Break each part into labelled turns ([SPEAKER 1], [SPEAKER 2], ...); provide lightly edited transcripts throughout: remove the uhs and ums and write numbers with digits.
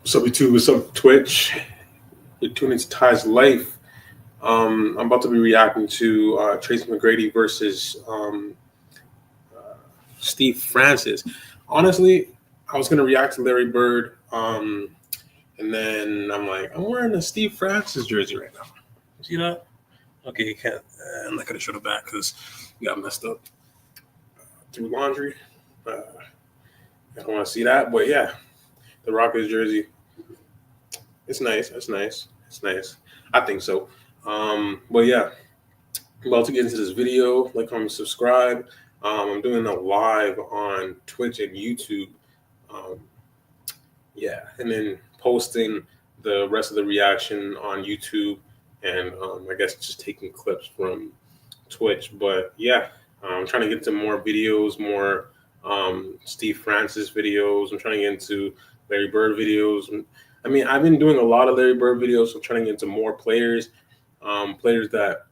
[SPEAKER 1] What's up, YouTube? What's up, Twitch? You're tuning to Ty's Life. I'm about to be reacting to Tracy McGrady versus Steve Francis. Honestly, I was going to react to Larry Bird, and then I'm like, I'm wearing a Steve Francis jersey right now. See that? Okay, you can't. I'm not going to show the back because it got messed up through laundry. I don't want to see that, but yeah, the Rockets jersey. It's nice. It's nice. It's nice. I think so. But yeah, I'm about to get into this video. Like, comment, subscribe. I'm doing a live on Twitch and YouTube. Yeah, and then posting the rest of the reaction on YouTube, and I guess just taking clips from Twitch. But yeah, I'm trying to get into more videos, more Steve Francis videos. I'm trying to get into Larry Bird videos. I mean, I've been doing a lot of Larry Bird videos, so I'm trying to get into more players, players that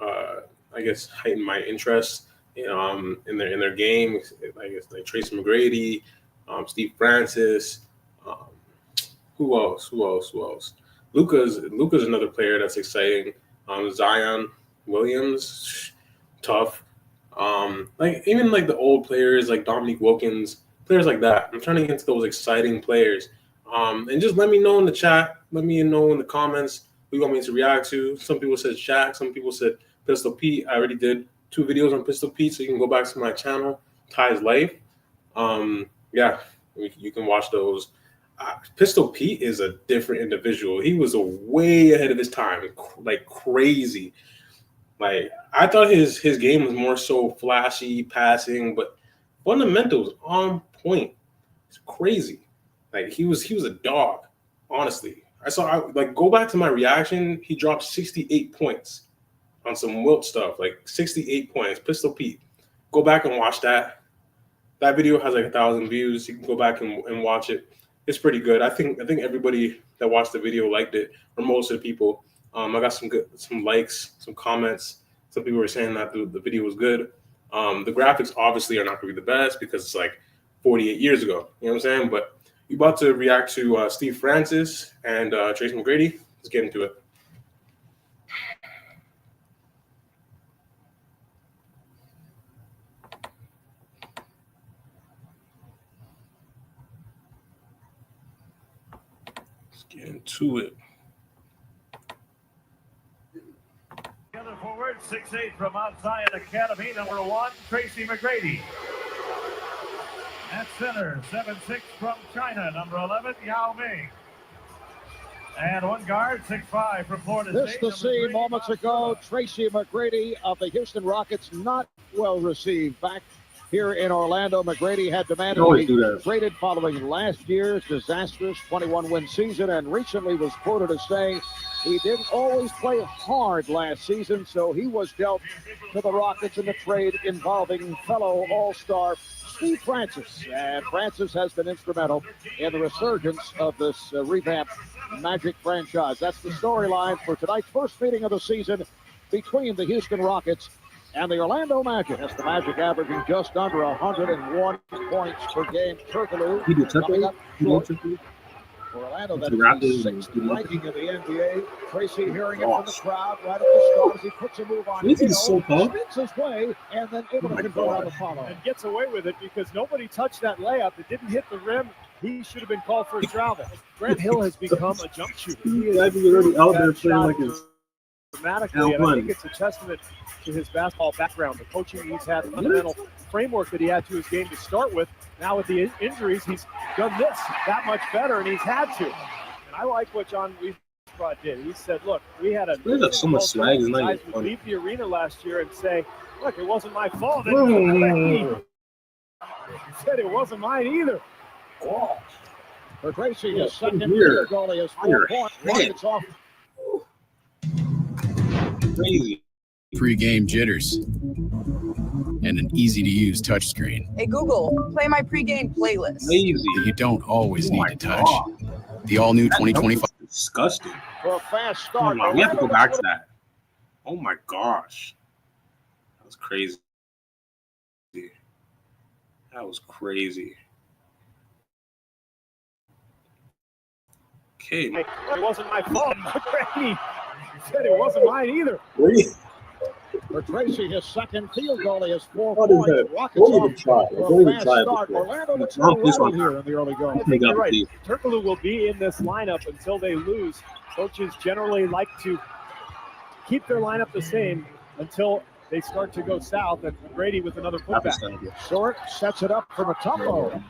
[SPEAKER 1] I guess heighten my interest, in their game. I guess like Tracy McGrady, Steve Francis. Who else? Luka's another player that's exciting. Zion Williams, tough. Like even like the old players like Dominique Wilkins, players like that. I'm trying to get into those exciting players. And just let me know in the chat. Let me know in the comments who you want me to react to. Some people said Shaq. Some people said Pistol Pete. I already did 2 videos on Pistol Pete, so you can go back to my channel, Ty's Life. Yeah, you can watch those. Pistol Pete is a different individual. He was way ahead of his time, like crazy. Like I thought his game was more so flashy passing, but fundamentals on point. It's crazy. Like he was a dog. Honestly, like go back to my reaction. He dropped 68 points on some Wilt stuff, like 68 points. Pistol Pete. Go back and watch that. That video has like 1,000 views. You can go back and watch it. It's pretty good. I think everybody that watched the video liked it, or most of the people. I got some likes, some comments. Some people were saying that the video was good. The graphics obviously are not going to be the best because it's like 48 years ago. You know what I'm saying? But you're about to react to Steve Francis and Tracy McGrady. Let's get into it. Let's get into it.
[SPEAKER 2] Other forward, 6'8" from Mount Zion Academy, number 1, Tracy McGrady. At center, 7'6" from China, number 11, Yao Ming. And one guard, 6'5" from Florida State.
[SPEAKER 3] This to see moments ago, Tracy McGrady of the Houston Rockets, not well received back here in Orlando. McGrady had demanded to be traded following last year's disastrous 21-win season, and recently was quoted as saying he didn't always play hard last season, so he was dealt to the Rockets in the trade involving fellow All-Star Steve Francis. And Francis has been instrumental in the resurgence of this revamped Magic franchise. That's the storyline for tonight's first meeting of the season between the Houston Rockets and the Orlando Magic. That's the Magic averaging just under 101 points per game. Turkoglu coming up short. Orlando, that's the 6th ranking of the NBA. Tracy hearing it from the crowd right at the start as he puts a move on. He's so spins his way and then able to convert on the follow.
[SPEAKER 4] And gets away with it because nobody touched that layup. It didn't hit the rim. He should have been called for a travel. Grant Hill has become a jump shooter. He is
[SPEAKER 1] already out there playing like his
[SPEAKER 4] dramatically, and I think it's a testament to his basketball background, the coaching he's had, the fundamental framework that he had to his game to start with. Now with the injuries, he's done this that much better, and he's had to. And I like what John Weisbrod did. He said, look, we had a
[SPEAKER 1] so much swag.
[SPEAKER 4] Guys would leave the arena last year and say, look, it wasn't my fault. He said it wasn't mine either.
[SPEAKER 3] For Tracy, his second year goalie has 4 points. Rockets off.
[SPEAKER 1] Crazy.
[SPEAKER 5] Pre-game jitters and an easy-to-use touchscreen.
[SPEAKER 6] Hey Google, play my pre-game playlist.
[SPEAKER 1] Lazy.
[SPEAKER 5] That you don't always need to touch. The all-new 2025.
[SPEAKER 1] Disgusting.
[SPEAKER 3] For a fast start.
[SPEAKER 1] We have to go back to that. Oh my gosh, that was crazy. That was crazy. Okay.
[SPEAKER 4] It wasn't my fault. McGrady said it wasn't mine either.
[SPEAKER 3] For Tracy, his second field goal, he has 4
[SPEAKER 7] What is
[SPEAKER 3] points.
[SPEAKER 7] that?
[SPEAKER 3] Rockets
[SPEAKER 7] Don't
[SPEAKER 3] off
[SPEAKER 7] even try.
[SPEAKER 3] to
[SPEAKER 7] Don't
[SPEAKER 3] a
[SPEAKER 7] even
[SPEAKER 3] fast
[SPEAKER 7] try it
[SPEAKER 3] start.
[SPEAKER 7] before.
[SPEAKER 3] Orlando looks
[SPEAKER 7] Not this
[SPEAKER 3] ready
[SPEAKER 7] one.
[SPEAKER 3] here in the early going.
[SPEAKER 4] I think you're right. Turkoglu will be in this lineup until they lose. Coaches generally like to keep their lineup the same until they start to go south. And Grady with another putback.
[SPEAKER 3] Short sets it up for Mutombo.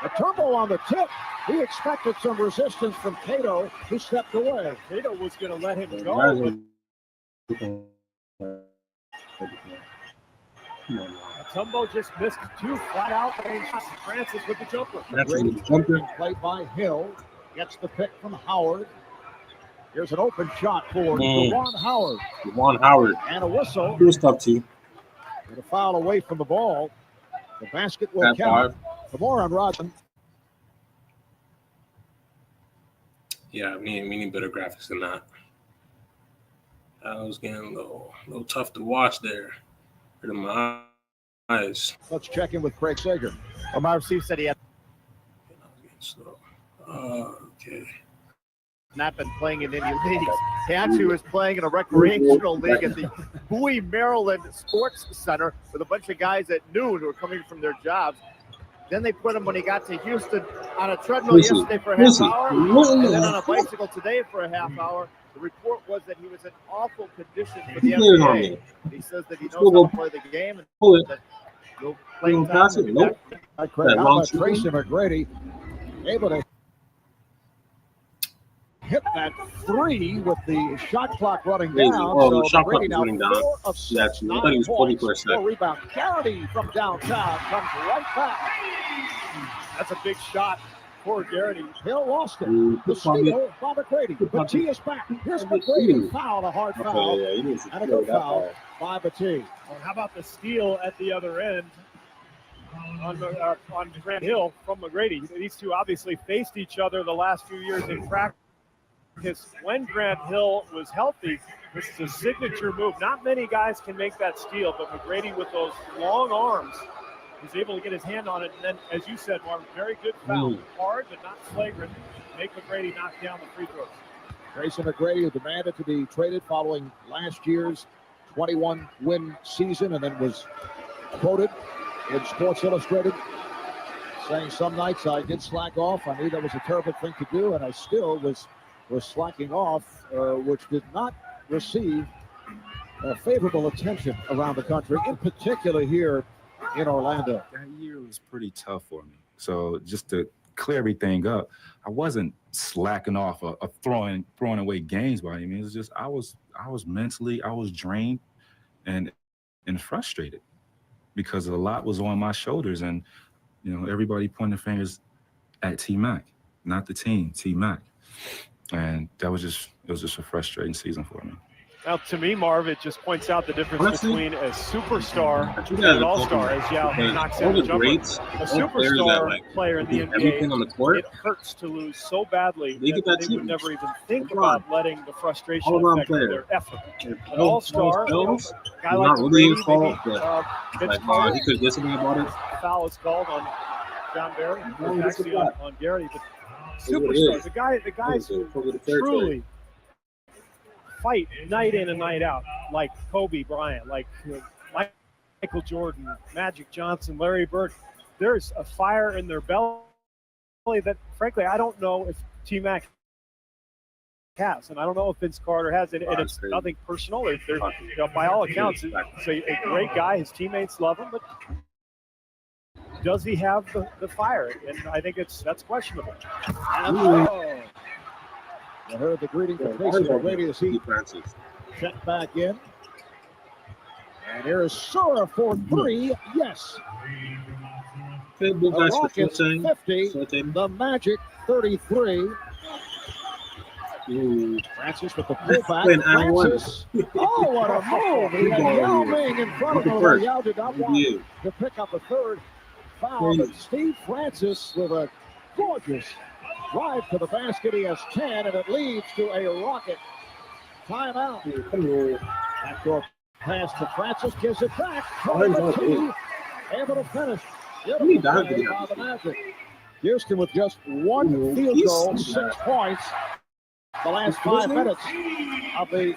[SPEAKER 3] Mutombo on the tip. He expected some resistance from Cato, who stepped away.
[SPEAKER 4] Cato was going to let him go. Mutombo just missed 2 flat-out range shots. Francis with the jumper.
[SPEAKER 3] Played by Hill. Gets the pick from Howard. Here's an open shot for Juwan Howard.
[SPEAKER 7] Juwan Howard.
[SPEAKER 3] And a whistle.
[SPEAKER 7] He was tough too.
[SPEAKER 3] With a foul away from the ball. The basket will count. For more on Rodman.
[SPEAKER 1] Yeah, we need better graphics than that. I was getting a little tough to watch there. Hurting my eyes.
[SPEAKER 3] Let's check in with Craig Sager.
[SPEAKER 4] Omar Steve said he had
[SPEAKER 1] So, okay.
[SPEAKER 8] not been playing in any leagues. He actually was playing in a recreational league at the Bowie, Maryland Sports Center with a bunch of guys at noon who were coming from their jobs. Then they put him, when he got to Houston, on a treadmill yesterday for a half hour, and then on a bicycle today for a half hour. The report was that he was in awful condition for the NBA. He says that he knows how to play the game and that he'll play time.
[SPEAKER 3] How about Tracy McGrady able to hit that 3 with the shot clock running down?
[SPEAKER 7] Oh, the shot clock
[SPEAKER 3] McGrady
[SPEAKER 7] is running down. Yeah, I thought he was 20 for a second.
[SPEAKER 3] Rebound. Garrity from downtown comes right back.
[SPEAKER 4] That's a big shot for Garrity.
[SPEAKER 3] Hill lost it. The steal by McGrady. But T is back. Here's McGrady. Foul, a hard foul. And a good foul by Batie.
[SPEAKER 4] Well, how about the steal at the other end on Grant Hill from McGrady? These two obviously faced each other the last few years in practice. When Grant Hill was healthy, this is a signature move. Not many guys can make that steal, but McGrady with those long arms was able to get his hand on it. And then, as you said, Marvin, very good foul. Hard, but not flagrant. Make McGrady knock down the free throws.
[SPEAKER 3] Tracy McGrady, who demanded to be traded following last year's 21-win season, and then was quoted in Sports Illustrated saying, "Some nights I did slack off. I knew that was a terrible thing to do, and I still was slacking off," which did not receive favorable attention around the country, in particular here in Orlando.
[SPEAKER 9] That year was pretty tough for me. So just to clear everything up, I wasn't slacking off or throwing away games by any means. It's just I was mentally, I was drained and frustrated because a lot was on my shoulders, and everybody pointing fingers at T-Mac, not the team, T-Mac. And it was just a frustrating season for me.
[SPEAKER 4] Now, to me, Marv, it just points out the difference between a superstar and an all-star, as Yao knocks down the jumper. A superstar player in the NBA,
[SPEAKER 7] on the court,
[SPEAKER 4] it hurts to lose so badly that they would never even think
[SPEAKER 7] Come on.
[SPEAKER 4] about letting the frustration
[SPEAKER 7] All-around
[SPEAKER 4] affect
[SPEAKER 7] player.
[SPEAKER 4] their effort. An all-star, a guy like
[SPEAKER 7] not really his
[SPEAKER 4] Brady,
[SPEAKER 7] fault,
[SPEAKER 4] maybe,
[SPEAKER 7] but
[SPEAKER 4] Vince
[SPEAKER 7] like,
[SPEAKER 4] Carter,
[SPEAKER 7] he could get something about it.
[SPEAKER 4] foul is called on John Barry,
[SPEAKER 7] No,
[SPEAKER 4] actually
[SPEAKER 7] it's
[SPEAKER 4] on Gary, but
[SPEAKER 7] That's what it
[SPEAKER 4] superstars,
[SPEAKER 7] is.
[SPEAKER 4] the guys who
[SPEAKER 7] Over the territory.
[SPEAKER 4] truly fight night in and night out, like Kobe Bryant, like Michael Jordan, Magic Johnson, Larry Bird. There's a fire in their belly that, frankly, I don't know if T-Mac has, and I don't know if Vince Carter has, and it's nothing personal. They're, by all accounts, he's a great guy. His teammates love him, but does he have the fire? And I think that's questionable.
[SPEAKER 3] I heard the greeting from Tracy McGrady as he checked back in. And here is Sura for 3. Yes.
[SPEAKER 7] Okay, blue
[SPEAKER 3] The
[SPEAKER 7] guys for
[SPEAKER 3] Rockets 50, the Magic 33. Francis with the pullback. Francis. Oh, what a move. He had Yao Ming in front of him, but Yao did not want to pick up a third foul. But Steve Francis with a gorgeous drive to the basket. He has 10, and it leads to a Rocket timeout. Backdoor pass to Francis, gives it back. Able to finish. Beautiful play by the Magic. Houston with just one field goal, 6 points. The last 5 minutes of the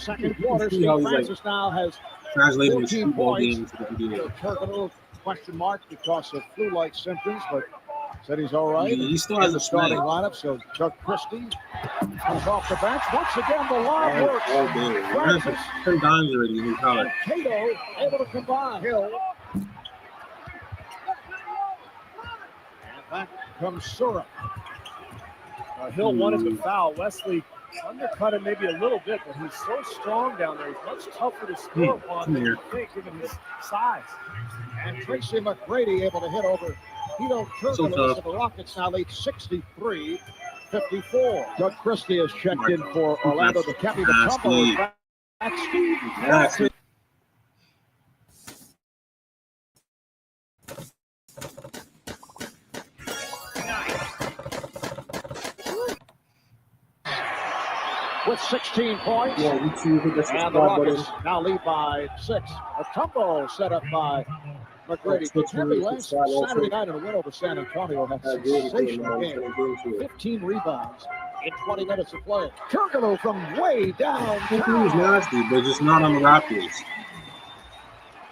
[SPEAKER 3] second quarter. Steve Francis now has
[SPEAKER 7] translating the
[SPEAKER 3] 14
[SPEAKER 7] football
[SPEAKER 3] points.
[SPEAKER 7] game to the video.
[SPEAKER 3] Turkoglu, question mark because of flu-like symptoms, but said he's all right.
[SPEAKER 7] He still has
[SPEAKER 3] the
[SPEAKER 7] a
[SPEAKER 3] starting
[SPEAKER 7] snag.
[SPEAKER 3] lineup, so Doug Christie comes off the bench. Once again, the line works.
[SPEAKER 7] All day.
[SPEAKER 3] Francis
[SPEAKER 7] 10 times already in his college.
[SPEAKER 3] and Cato able to combine. Hill. And back comes Sura.
[SPEAKER 4] Hill wanted to foul. Wesley undercut him maybe a little bit, but he's so strong down there. He's much tougher to score upon than you think, given his size.
[SPEAKER 3] And Tracy McGrady able to hit over Hito Turkoglu, so the Rockets now lead 63-54. Doug Christie has checked in for Orlando. The Cappy Mutombo is back. With 16 points, and the Rockets now lead by 6. Mutombo set up by McGrady. Cappy last Saturday night in a win over San Antonio had a sensational game. 15 rebounds in 20 minutes of play. Turkoglu from way down.
[SPEAKER 7] He was nasty, but just not on the Raptors.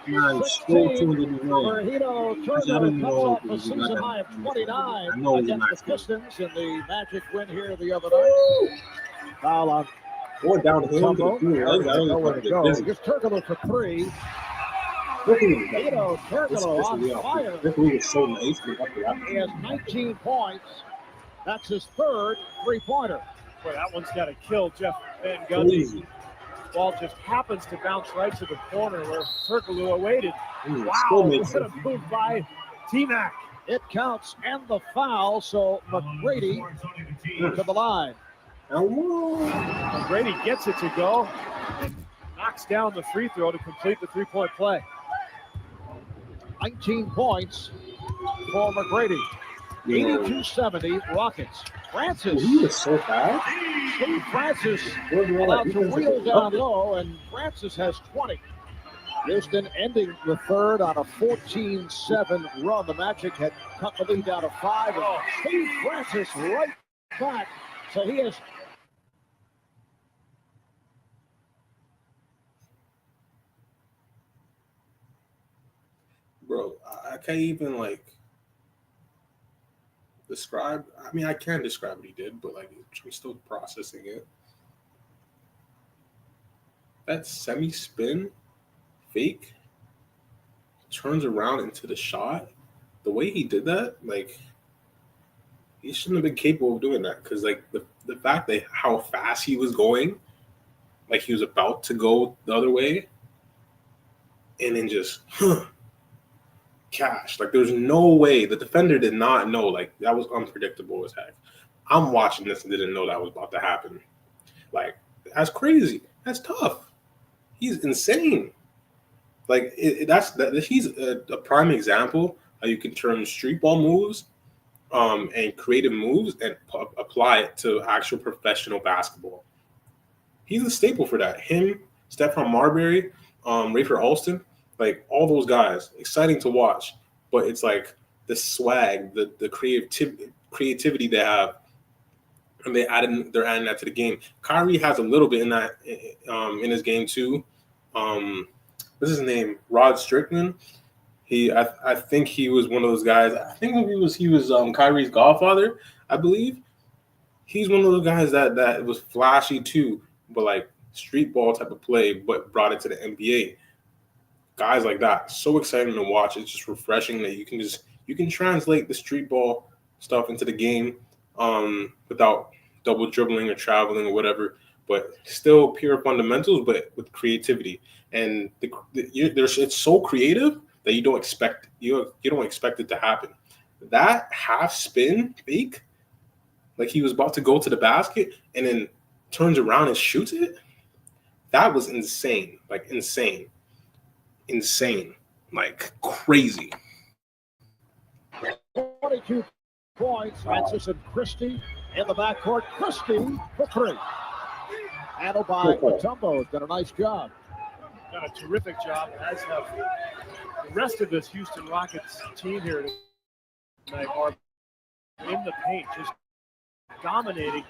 [SPEAKER 7] Man, still 200
[SPEAKER 3] for Hito Turkoglu comes off a season high of 29 against the Pistons in the Magic win here the other night. Foul on
[SPEAKER 7] or downhill.
[SPEAKER 3] Nowhere to go. Just Turkoglu for 3. Hito Turkoglu on fire.
[SPEAKER 7] This league is so nice.
[SPEAKER 3] He has 19 points. That's his third three-pointer.
[SPEAKER 4] Boy, that one's got to kill Jeff Van Gundy. Ball just happens to bounce right to the corner where Turkoglu awaited. Wow, what a move by T-Mac.
[SPEAKER 3] It counts and the foul, so McGrady to the line.
[SPEAKER 4] McGrady gets it to go and knocks down the free throw to complete the three-point play.
[SPEAKER 3] 19 points for McGrady. 82-70 Rockets. Francis.
[SPEAKER 7] He was so fast.
[SPEAKER 3] Steve Francis allowed to wheel down low, and Francis has 20. Houston ending the third on a 14-7 run. The Magic had cut the lead down to 5. And Steve Francis right back. So he has.
[SPEAKER 1] Bro, I can't even describe. I mean, I can describe what he did, but I'm still processing it. That semi-spin fake turns around into the shot. The way he did that, he shouldn't have been capable of doing that, because the fact that how fast he was going, he was about to go the other way, and then just cash. There's no way the defender did not know. That was unpredictable as heck. I'm watching this and didn't know that was about to happen. That's crazy. That's tough. He's insane. He's a prime example how you can turn street ball moves and creative moves and apply it to actual professional basketball. He's a staple for that. Him, Stephon Marbury, Rafer Alston, all those guys, exciting to watch. But it's the swag, the creativity they have, and they're adding that to the game. Kyrie has a little bit in that in his game too. What's his name? Rod Strickland. I think he was one of those guys. I think he was Kyrie's godfather, I believe. He's one of those guys that was flashy too, but street ball type of play, but brought it to the NBA. Guys like that, so exciting to watch. It's just refreshing that you can translate the street ball stuff into the game without double dribbling or traveling or whatever, but still pure fundamentals, but with creativity. And it's so creative that you don't expect it to happen. That half spin fake, he was about to go to the basket and then turns around and shoots it. That was insane. Insane. Crazy.
[SPEAKER 3] 22 points. Francis and Christie in the backcourt. Christie for 3. Handled by Mutombo. Has done a nice job.
[SPEAKER 4] Done a terrific job, as have the rest of this Houston Rockets team here tonight. in the paint, just dominating.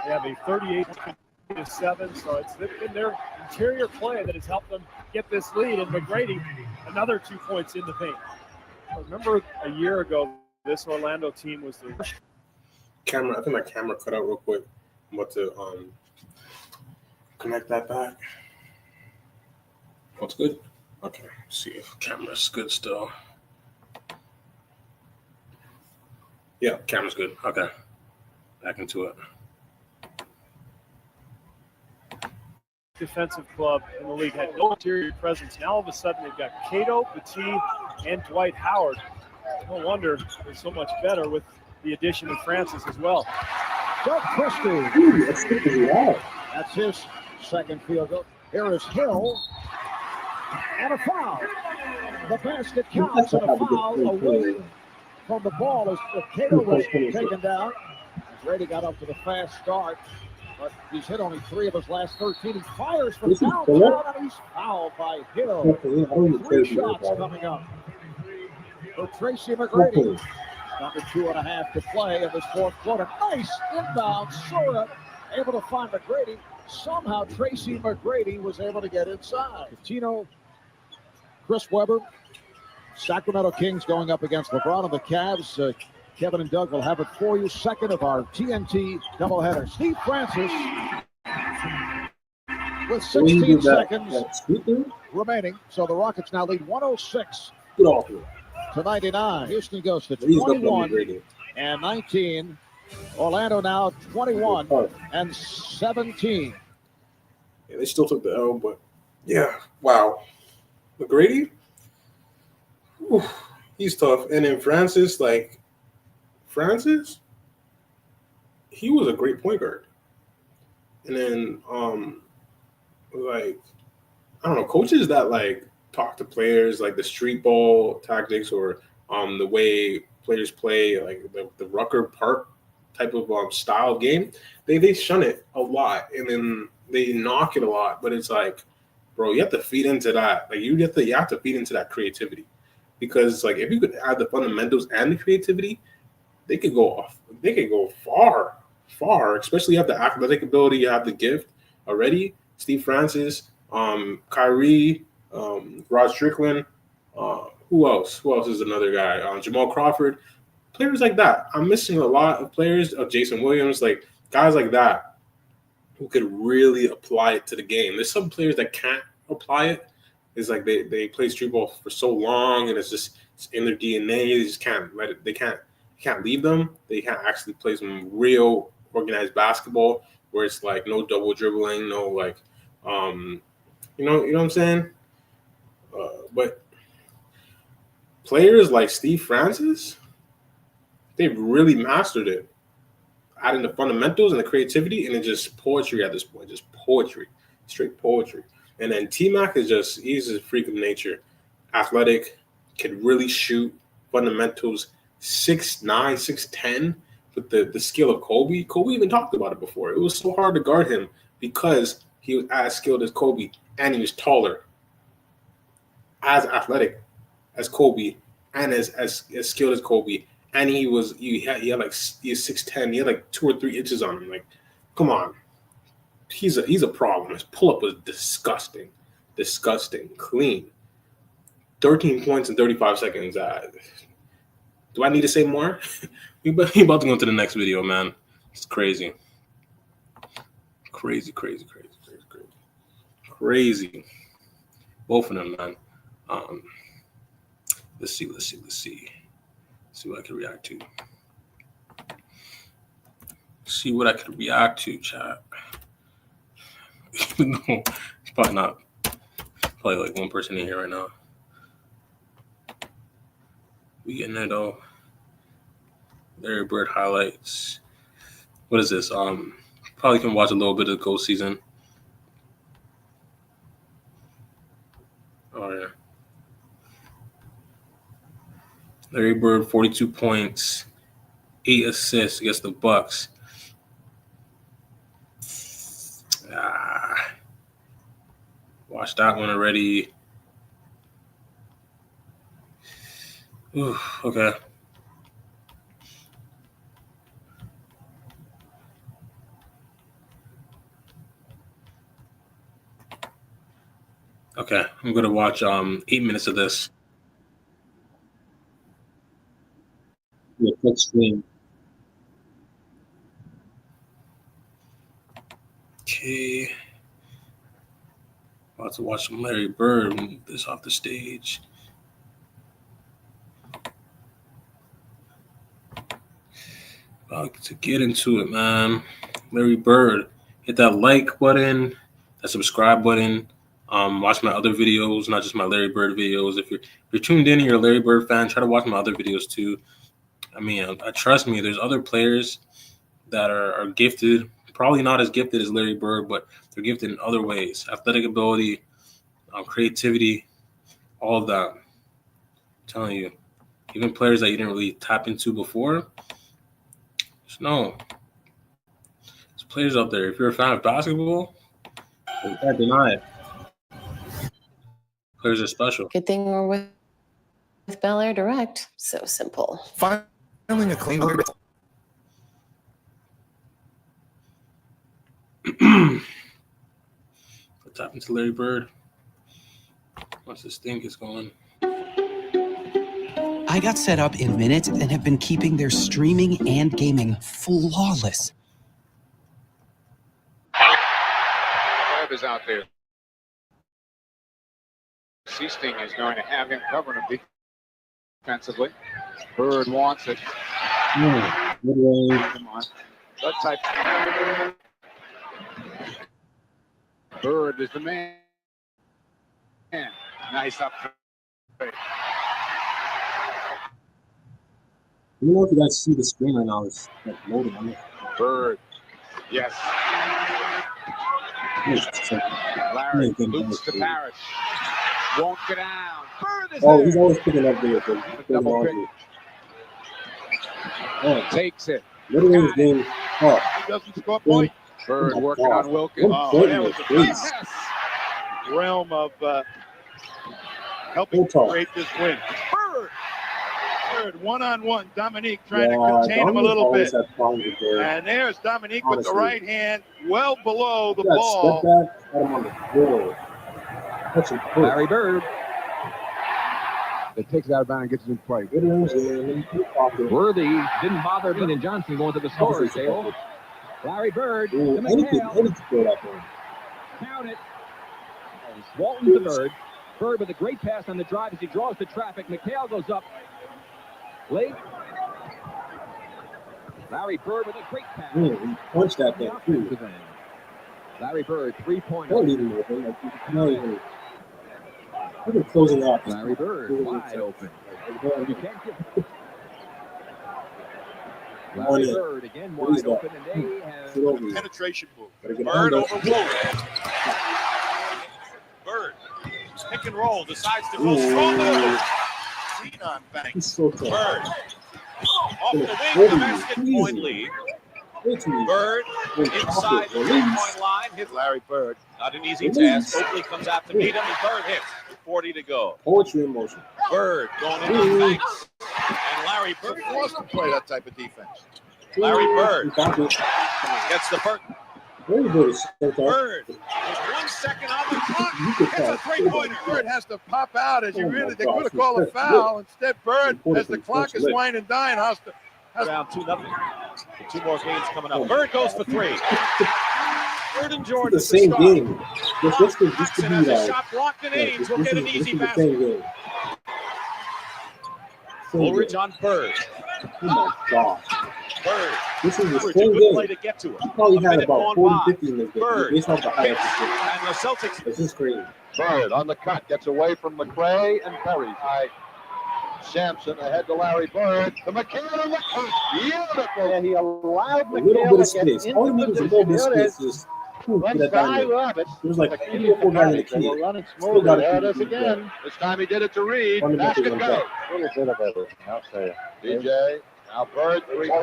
[SPEAKER 4] They have a 38-7, so it's been their interior play that has helped them get this lead. And McGrady, another 2 points in the paint. Remember a year ago, this Orlando team was the
[SPEAKER 1] camera. I think my camera cut out real quick. I'm about to connect that back. What's good? Okay, let's see if camera's good still. Yeah, camera's good. Okay, back into it.
[SPEAKER 4] defensive club in the league had no interior presence. Now all of a sudden they've got Cato, Petit, and Dwight Howard. No wonder they're so much better with the addition of Francis as well.
[SPEAKER 3] Doug Christie. That's his second field goal. Here is Hill. And a foul. The basket counts and a foul away from the ball as Cato was taken down. Brady got up to the fast start, but he's hit only 3 of his last 13. He fires from downtown and he's fouled by Hill. 3 shots coming up for Tracy McGrady. Under 2.5 to play in this fourth quarter. Nice inbound. Sora able to find McGrady. Somehow Tracy McGrady was able to get inside. Tino, Chris Webber, Sacramento Kings going up against LeBron and the Cavs. Kevin and Doug will have it for you. Second of our TNT doubleheader. Steve Francis with 16 seconds remaining. So the Rockets now lead 106 to 99. Houston goes to 21 and 19. Orlando now 21 and 17.
[SPEAKER 1] Yeah, they still took the L, but yeah, wow. McGrady, he's tough. And then Francis, he was a great point guard. And then, I don't know, coaches that talk to players like the street ball tactics or the way players play, like the Rucker Park type of style of game, they shun it a lot and then they knock it a lot. But it's like, bro, you have to feed into that. You have to feed into that creativity, because if you could add the fundamentals and the creativity, they could go far. Especially you have the athletic ability, you have the gift already. Steve Francis, Kyrie, Rod Strickland. Who else? Who else is another guy? Jamal Crawford. Players like that. I'm missing a lot of players. Jason Williams, guys like that who could really apply it to the game. There's some players that can't apply it. It's like they play street ball for so long and it's in their DNA. They just can't let it. They can't leave them. They can't actually play some real organized basketball where it's no double dribbling, no you know what I'm saying? But players like Steve Francis, they've really mastered it, adding the fundamentals and the creativity, and it's just poetry at this point, just poetry, straight poetry. And then T-Mac he's a freak of nature, athletic, can really shoot, fundamentals, 6'9", 6'10", with the skill of Kobe. Kobe even talked about it before. It was so hard to guard him because he was as skilled as Kobe, and he was taller, as athletic as Kobe, and as skilled as Kobe. And he was 6'10". He had 2 or 3 inches on him. Come on. He's a problem. His pull-up was disgusting, clean. 13 points in 35 seconds. Do I need to say more? We about to go into the next video, man. It's crazy. Crazy. Both of them, man. Let's see. See what I can react to. See what I can react to, chat. Even though it's probably not. Probably one person in here right now. We getting it though. Larry Bird highlights. What is this? Probably can watch a little bit of the Ghost season. Oh yeah. Larry Bird, 42 points, 8 assists against the Bucks. Watched that one already. Ooh, okay. Okay, I'm gonna watch 8 minutes of this.
[SPEAKER 7] Yeah, quick screen.
[SPEAKER 1] Okay. About to watch some Larry Bird move this off the stage. About to get into it, man. Larry Bird. Hit that like button, that subscribe button. Watch my other videos, not just my Larry Bird videos. If you're tuned in and you're a Larry Bird fan, try to watch my other videos too. I mean, trust me, there's other players that are gifted, probably not as gifted as Larry Bird, but they're gifted in other ways. Athletic ability, creativity, all of that. I'm telling you, even players that you didn't really tap into before, just know there's players out there. If you're a fan of basketball,
[SPEAKER 7] You can't deny it.
[SPEAKER 1] players are special.
[SPEAKER 10] Good thing we're with Bel Air Direct. So simple.
[SPEAKER 5] Filing a claim.
[SPEAKER 1] What's happened to Larry Bird? Once this thing gets going.
[SPEAKER 11] I got set up in minutes and have been keeping their streaming and gaming flawless.
[SPEAKER 3] Webb is out there. Seasting is going to have him covering him defensively. Bird wants it.
[SPEAKER 7] Good range.
[SPEAKER 3] Come on. That type. Bird is the man. Nice up.
[SPEAKER 7] You know if you guys see the screen right now, it's like loading on it.
[SPEAKER 3] Bird. Yes. Larry loops to Parrish. Won't get down. Bird is there.
[SPEAKER 7] He's always picking up there.
[SPEAKER 3] Double pick. Takes it.
[SPEAKER 7] Literally his game.
[SPEAKER 3] He doesn't score point. Bird working on Wilkins. That was the best realm of helping create this win. Bird, one-on-one. Dominique trying to contain him a little bit. And there's Dominique with the right hand, well below the ball.
[SPEAKER 7] Step back, had him on the floor.
[SPEAKER 3] Larry Bird. It takes it out of bounds and gets it in play. Worthy didn't bother Bean Johnson going to the scorer's table. Larry Bird to McHale. Count it. Walton to Bird. Bird with a great pass on the drive as he draws the traffic. McHale goes up. Late. Larry Bird with a great pass.
[SPEAKER 7] He punched that thing too.
[SPEAKER 3] Larry Bird, 3-pointer.
[SPEAKER 7] Don't even know him. Look at closing out.
[SPEAKER 3] Larry Bird wide open. You can't get Larry Bird again wide open, and they have penetration move. Bird over Woolridge. Bird, pick and roll, decides to go strong. Lead on Banks. Bird off the wing, the basket point lead. Bird inside the 3-point line. Hit Larry Bird. Not an easy task. Oakley comes out to meet him, and Bird hits. 40 to go.
[SPEAKER 7] Poetry in motion.
[SPEAKER 3] Bird going into Banks. And Larry Bird wants to play that type of defense. Larry Bird gets the first. Bird with 1 second on the clock. Hits a 3-pointer. Bird has to pop out as you really. They could have called a foul. Instead, Bird, as the clock is winding down, has down 2-0. 2 more games coming up. Bird goes for 3. Bird and Jordan.
[SPEAKER 7] The same game.
[SPEAKER 3] This could be like. Shot blocked and Ames will get an easy basket. Woolridge on Bird.
[SPEAKER 7] Oh my God.
[SPEAKER 3] Bird.
[SPEAKER 7] This is the
[SPEAKER 3] Woolridge,
[SPEAKER 7] same
[SPEAKER 3] a good
[SPEAKER 7] game.
[SPEAKER 3] play to get to it.
[SPEAKER 7] He probably had about 40-50 in this game.
[SPEAKER 3] Bird.
[SPEAKER 7] Based off the highlights.
[SPEAKER 3] And the Celtics.
[SPEAKER 7] This is crazy.
[SPEAKER 12] Bird on the cut, gets away from McRae and Perry. Sampson ahead to Larry Bird. To McHale on the cut. Beautiful. And he allowed McHale to get into the position.
[SPEAKER 7] There's like 3 or 4 guys in the key.
[SPEAKER 12] Running smooth. There it is again. This time he did it to Reed. Basket go. A little bit of everything, I'll tell you. DJ, now Bird. 3. So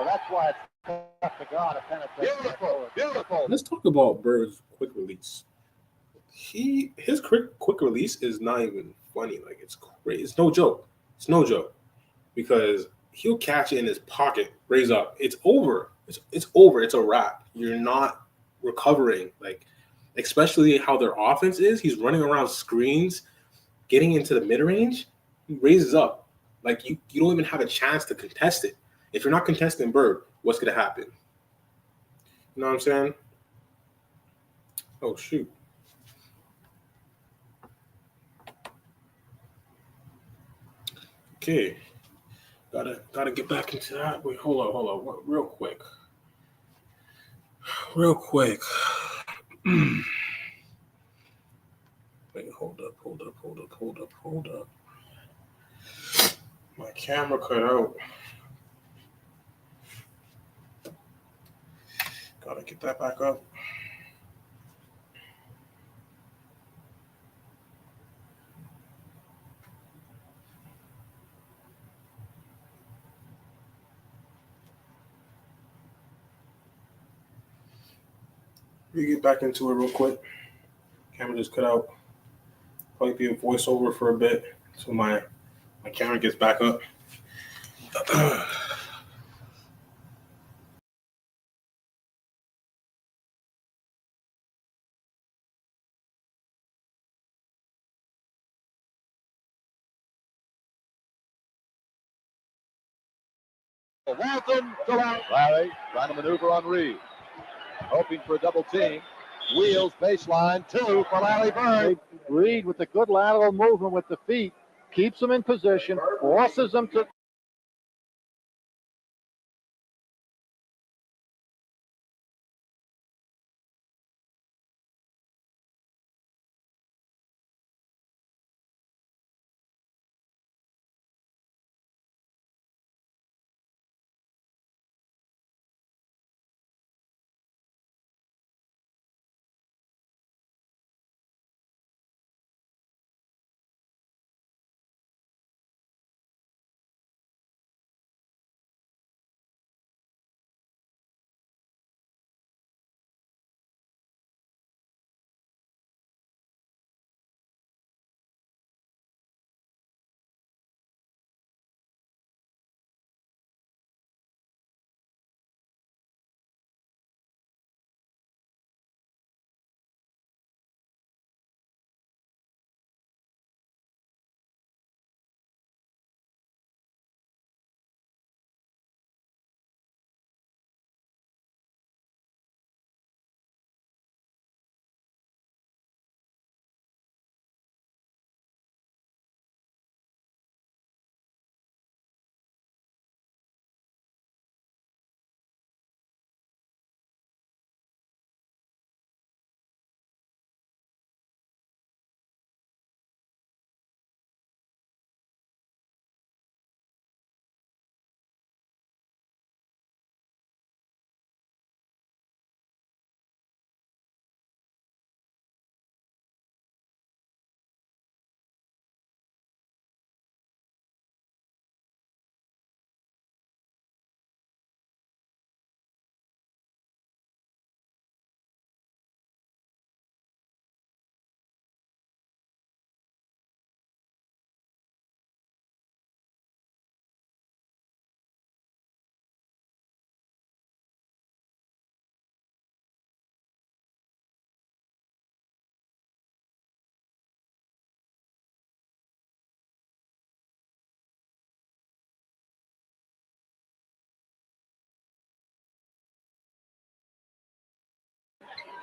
[SPEAKER 12] that's why it's tough to guard a penetration. Beautiful, beautiful.
[SPEAKER 1] Let's talk about Bird's quick release. His quick release is not even funny. Like, it's crazy. It's no joke. It's no joke. Because he'll catch it in his pocket, raise up. It's over. It's over. It's a wrap. You're not recovering. Like, especially how their offense is. He's running around screens, getting into the mid-range. He raises up. Like, you don't even have a chance to contest it. If you're not contesting Bird, what's going to happen? You know what I'm saying? Oh, shoot. Okay. Gotta get back into that. Wait, hold on. Real quick. Wait, hold up. My camera cut out. Gotta get that back up. We get back into it real quick. Camera just cut out. Probably be a voiceover for a bit until my camera gets back up.
[SPEAKER 12] Walton to Larry trying to maneuver on Reed. Hoping for a double team. Wheels baseline, 2 for Larry Bird.
[SPEAKER 3] Reed with a good lateral movement with the feet, keeps them in position, forces them to.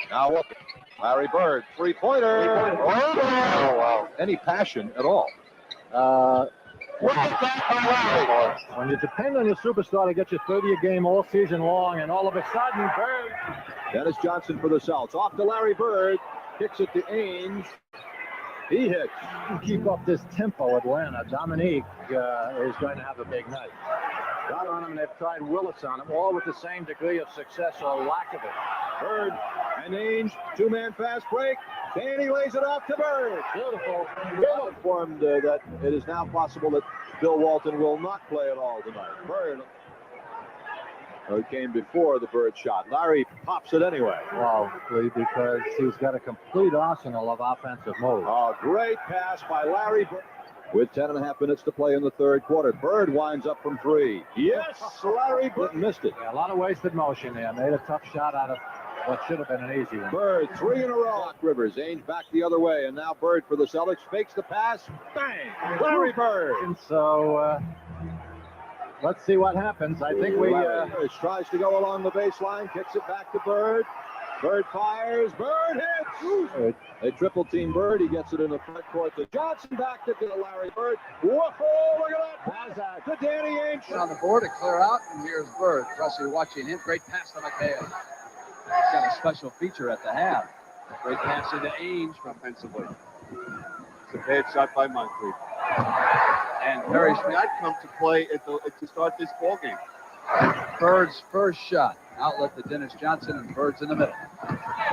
[SPEAKER 12] Now look, Larry Bird, 3-pointer. Oh, wow. Any passion at all?
[SPEAKER 3] When you depend on your superstar to get you 30 a game all season long, and all of a sudden, Bird.
[SPEAKER 12] Dennis Johnson for the Celts. Off to Larry Bird. Kicks it to Ains. He hits.
[SPEAKER 3] Keep up this tempo, Atlanta. Dominique is going to have a big night. Got on him, and they've tried Willis on him, all with the same degree of success or lack of it.
[SPEAKER 12] Bird and Ainge, 2-man fast break. Danny lays it off to Bird.
[SPEAKER 3] Beautiful.
[SPEAKER 12] Bill informed that it is now possible that Bill Walton will not play at all tonight. Bird came before the Bird shot. Larry pops it anyway.
[SPEAKER 3] Well, because he's got a complete arsenal of offensive moves.
[SPEAKER 12] Oh, great pass by Larry Bird. With 10.5 minutes to play in the third quarter. Bird winds up from 3. Yes, Larry Bird missed it.
[SPEAKER 3] Yeah, a lot of wasted motion there. Made a tough shot out of
[SPEAKER 2] what should have been an easy one.
[SPEAKER 3] Bird, 3 in a row. Rivers, Ainge back the other way, and now Bird for the Celtics. Fakes the pass. Bang! Larry Bird.
[SPEAKER 2] And so let's see what happens. I think we...
[SPEAKER 3] tries to go along the baseline, kicks it back to Bird. Bird fires. Bird hits. They triple team Bird. He gets it in the front court to Johnson. Back to Larry Bird. Whoa, look at that. To Danny Ainge.
[SPEAKER 13] On the board to clear out, and here's Bird. Presley watching him. Great pass to McHale. He's got a special feature at the half. Great pass into Ainge offensively.
[SPEAKER 8] It's a bad shot by Moncrief. And Perry Schmidt come to play to start this ball game.
[SPEAKER 13] Bird's first shot. Outlet to Dennis Johnson, and Bird's in the middle.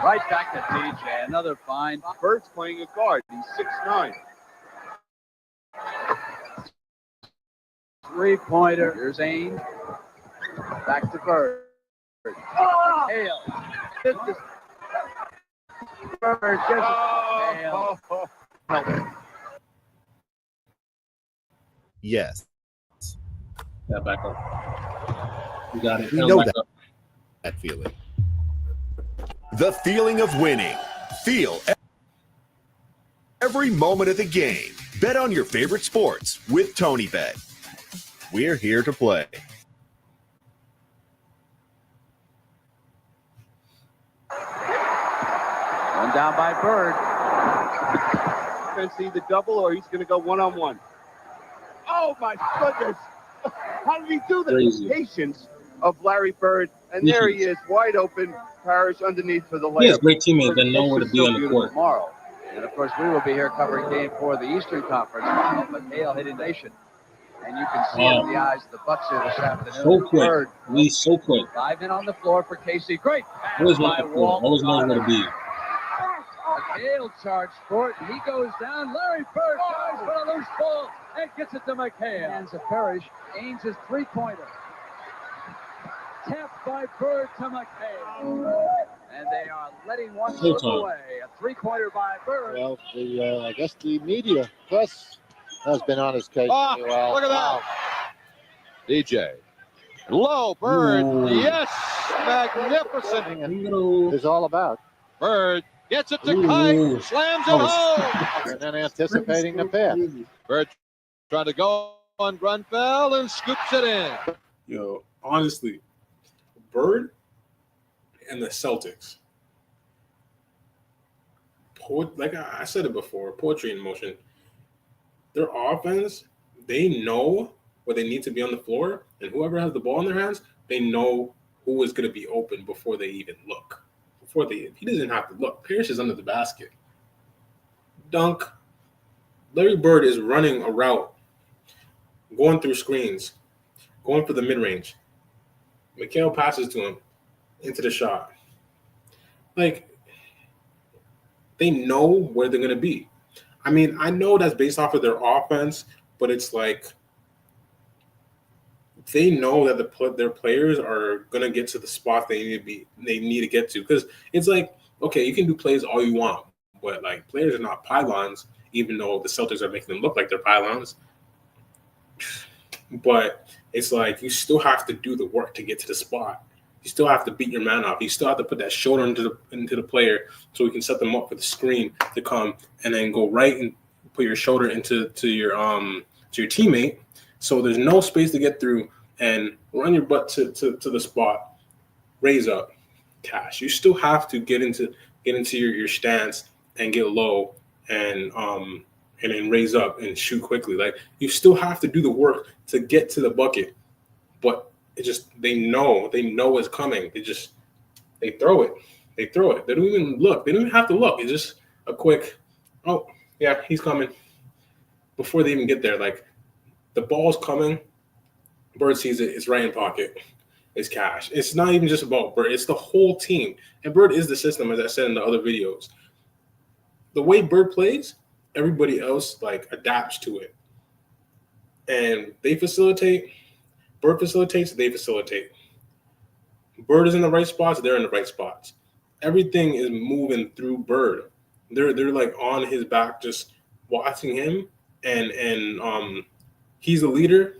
[SPEAKER 13] Right back to DJ. Another fine.
[SPEAKER 8] Bird's playing a guard. He's 6'9".
[SPEAKER 13] Three-pointer. Here's Ainge. Back to Bird. Hale. Bird gets it. Hale.
[SPEAKER 14] Yes.
[SPEAKER 7] Yeah, back up. You got it.
[SPEAKER 14] We know that feeling. The feeling of winning. Feel every moment of the game. Bet on your favorite sports with TonyBet. We're here to play.
[SPEAKER 13] One down by Bird.
[SPEAKER 8] Defense either double or he's going to go one-on-one. Oh, my goodness. How did he do that?
[SPEAKER 7] Crazy.
[SPEAKER 8] Patience of Larry Bird. And there he is, wide open. Parrish underneath for the layup.
[SPEAKER 7] He has great teammates that know where to be on the court.
[SPEAKER 13] Tomorrow. And, of course, we will be here covering game 4 of the Eastern Conference Final, but Hale hitting Nation. And you can see it in the eyes of the Bucks here this afternoon.
[SPEAKER 7] So quick.
[SPEAKER 13] Bird.
[SPEAKER 7] He's so quick.
[SPEAKER 13] 5 in on the floor for Casey. Great pass
[SPEAKER 7] Always
[SPEAKER 13] by Walt.
[SPEAKER 7] Always knows where to be.
[SPEAKER 13] Hale charged for it, and he goes down. Larry Bird dives for a loose ball and gets it to McHale. Hands of Parrish. Ainge's three-pointer. Tapped by Bird to McHale. And they are letting one slip away. A three-pointer by Bird.
[SPEAKER 12] Well, I guess the media press has been on his case.
[SPEAKER 3] Oh, look at that. DJ. Low, Bird.
[SPEAKER 7] Ooh.
[SPEAKER 3] Yes. Magnificent.
[SPEAKER 12] It's all about.
[SPEAKER 3] Bird gets it to Kite. Slams it home.
[SPEAKER 12] And then anticipating the pass.
[SPEAKER 3] Bird trying to go on Grunfeld and scoops it in.
[SPEAKER 1] Yo, honestly, Bird and the Celtics. Like I said it before, poetry in motion. Their offense, they know where they need to be on the floor, and whoever has the ball in their hands, they know who is going to be open before they even look. He doesn't have to look. Parrish is under the basket. Dunk. Larry Bird is running a route, going through screens, going for the mid-range. McHale passes to him into the shot. Like, they know where they're going to be. I mean, I know that's based off of their offense, but it's like they know that their players are going to get to the spot they need to get to. Because it's like, okay, you can do plays all you want, but like players are not pylons, even though the Celtics are making them look like they're pylons. But it's like you still have to do the work to get to the spot. You still have to beat your man up. You still have to put that shoulder into the player so we can set them up for the screen to come and then go right and put your shoulder into your teammate. So there's no space to get through and run your butt to the spot. Raise up, cash. You still have to get into your stance and get low and then raise up and shoot quickly. Like you still have to do the work to get to the bucket, but it just they know it's coming. They throw it. They don't even look. They don't even have to look. It's just a quick, oh yeah, he's coming. Before they even get there, like the ball's coming. Bird sees it. It's right in pocket. It's cash. It's not even just about Bird. It's the whole team. And Bird is the system, as I said in the other videos. The way Bird plays, everybody else like adapts to it. And they facilitate. Bird facilitates, they facilitate. Bird is in the right spots, they're in the right spots. Everything is moving through Bird. They're like on his back, just watching him, and he's the leader.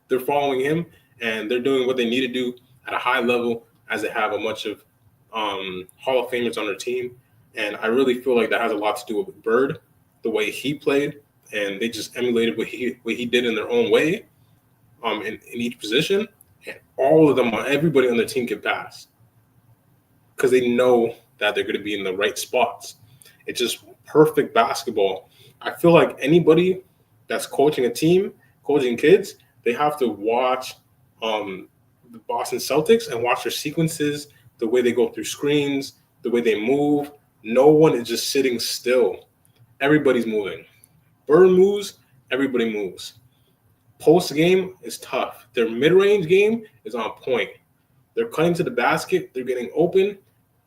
[SPEAKER 1] They're following him, and they're doing what they need to do at a high level as they have a bunch of Hall of Famers on their team, and I really feel like that has a lot to do with Bird, the way he played, and they just emulated what he did in their own way, in each position, and all of them, everybody on the team can pass because they know that they're going to be in the right spots. It's just perfect basketball. I feel like anybody that's coaching a team, coaching kids, they have to watch the Boston Celtics and watch their sequences, the way they go through screens, the way they move. No one is just sitting still. Everybody's moving. Bird moves, everybody moves. Post game is tough. Their mid-range game is on point. They're cutting to the basket. They're getting open.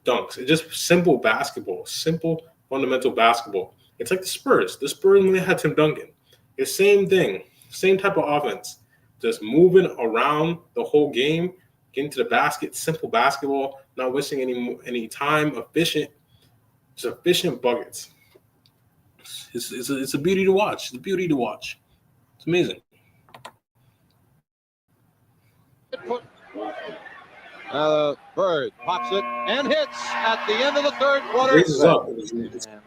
[SPEAKER 1] Dunks. It's just simple basketball. Simple, fundamental basketball. It's like the Spurs. The Spurs when they had Tim Duncan. It's the same thing. Same type of offense. Just moving around the whole game, getting to the basket. Simple basketball. Not wasting any time. Efficient. Just efficient buckets. It's a beauty to watch. It's a beauty to watch. It's amazing.
[SPEAKER 12] Bird pops it and hits at the end of the third quarter.
[SPEAKER 15] And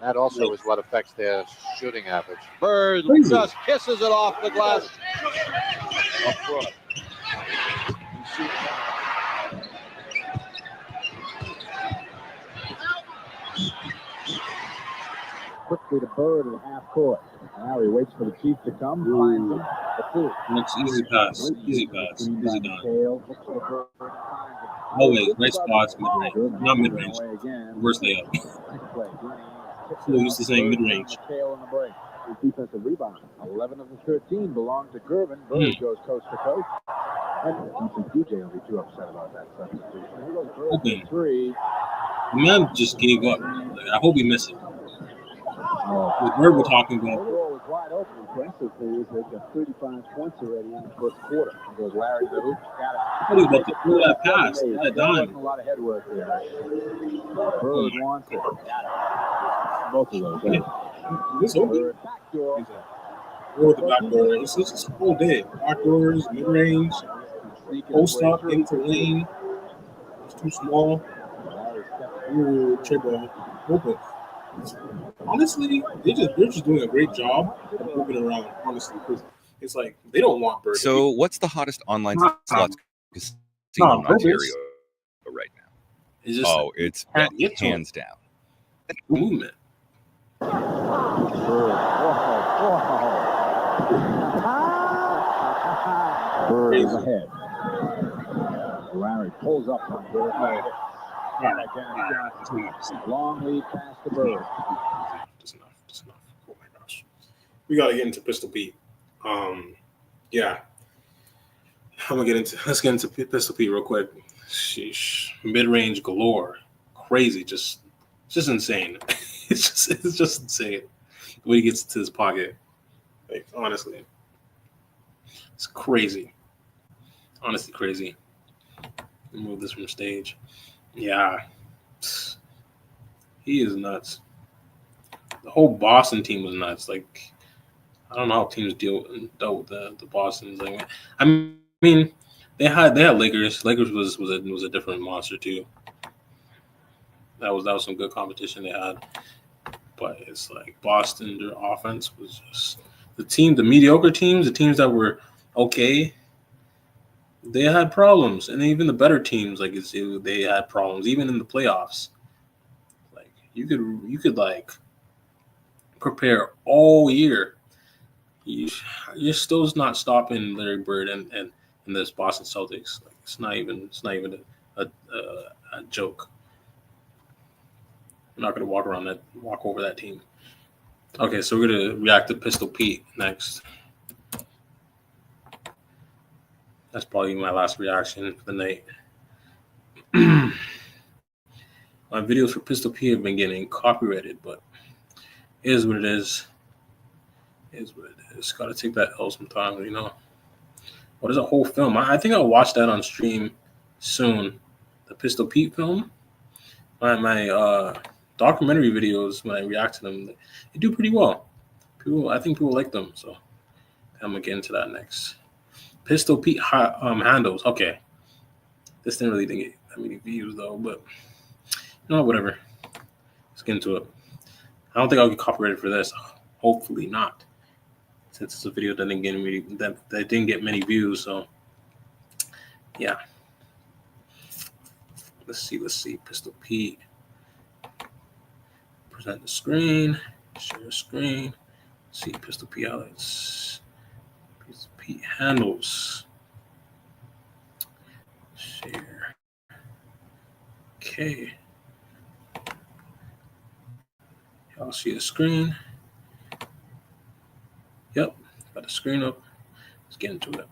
[SPEAKER 15] that also is what affects their shooting average.
[SPEAKER 12] Bird just kisses it off the glass.
[SPEAKER 3] Quickly to Bird in half court. Now he waits for the Chief to come. Finds him.
[SPEAKER 7] Next easy pass. Easy pass. Easy done. Always right spots, mid-range. Not mid-range. Worst layup. Still used to saying mid-range.
[SPEAKER 3] Defensive rebound. 11 of the 13 belong to Gervin. Bird goes coast to coast. And DJ will be too upset about that substitution. Here goes Bird
[SPEAKER 7] Open.
[SPEAKER 3] Three.
[SPEAKER 7] The man just gave up. Like, I hope he missed it. With Bird we're talking about.
[SPEAKER 3] The ball was wide open. Impressively, they've got 35 points already in the first quarter. Here goes Larry the hoop. Got it.
[SPEAKER 7] I thought he was about to throw that pass. That dime.
[SPEAKER 3] A lot of head work there. Bird wants it. Got it. Both of those.
[SPEAKER 7] This open.
[SPEAKER 3] Backdoor.
[SPEAKER 7] Or the backdoor. It's just a whole day. Backdoors, mid-range, post up into lane. It's too small. Ooh, trip ball. Open. Honestly, they're just doing a great job of moving around. Honestly, because it's like they don't want Bird.
[SPEAKER 16] So, what's the hottest online slots casino in Ontario right now?
[SPEAKER 7] It's just
[SPEAKER 16] it's hands down.
[SPEAKER 7] Movement.
[SPEAKER 3] Bird is ahead. Larry pulls up on Bird. Long lead pass to Bird.
[SPEAKER 1] Just enough. Oh my gosh. We gotta get into Pistol Pete. Yeah. Let's get into Pistol Pete real quick. Sheesh. Mid-range galore. Crazy. It's just insane. It's just insane. The way he gets to his pocket. Like, honestly. It's crazy. Honestly crazy. Move this from stage. Yeah. He is nuts. The whole Boston team was nuts. Like, I don't know how teams dealt with the Boston's. Like, I mean, they had Lakers. Lakers was a different monster too. That was some good competition they had. But it's like Boston, their offense was just the mediocre teams, the teams that were okay. They had problems, and even the better teams, like they had problems, even in the playoffs. Like you could like prepare all year. You're still not stopping Larry Bird and this Boston Celtics. Like it's not even a joke. I'm not gonna walk over that team. Okay, so we're gonna react to Pistol Pete next. That's probably my last reaction for the night. My videos for Pistol P have been getting copyrighted, but it is what it is. It is what it is. Got to take that L sometimes, you know. What is a whole film? I think I'll watch that on stream soon. The Pistol Pete film. My documentary videos, when I react to them, they do pretty well. I think people like them, so I'm gonna get into that next. Pistol Pete handles. Okay. This didn't get that many views though, but No, whatever. Let's get into it. I don't think I'll get copyrighted for this. Hopefully not, since it's a video that didn't get many views. So, yeah. Let's see. Pistol Pete. Present the screen. Share screen. Let's see Pistol Pete highlights. Pistol Pete handles. Share. Okay. Y'all see the screen? Yep. Got the screen up. Let's get into it.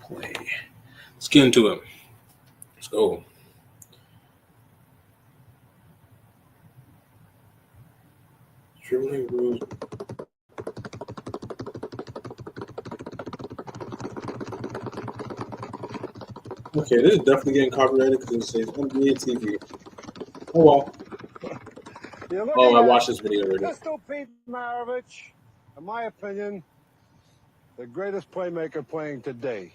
[SPEAKER 1] Play. Let's get into it. Let's go. Dribbling rules. Okay, this is definitely getting copyrighted because it says NBA TV. Oh well. Oh, I watched this video already.
[SPEAKER 17] Pistol Pete Maravich, in my opinion, the greatest playmaker playing today.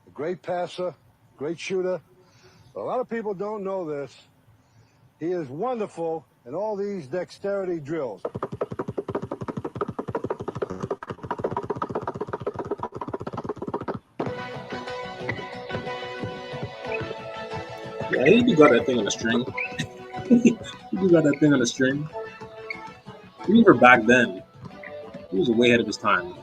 [SPEAKER 17] A great passer, great shooter. A lot of people don't know this. He is wonderful in all these dexterity drills.
[SPEAKER 1] Yeah, he got that thing on a string. He got that thing on a string. Even back then, he was way ahead of his time.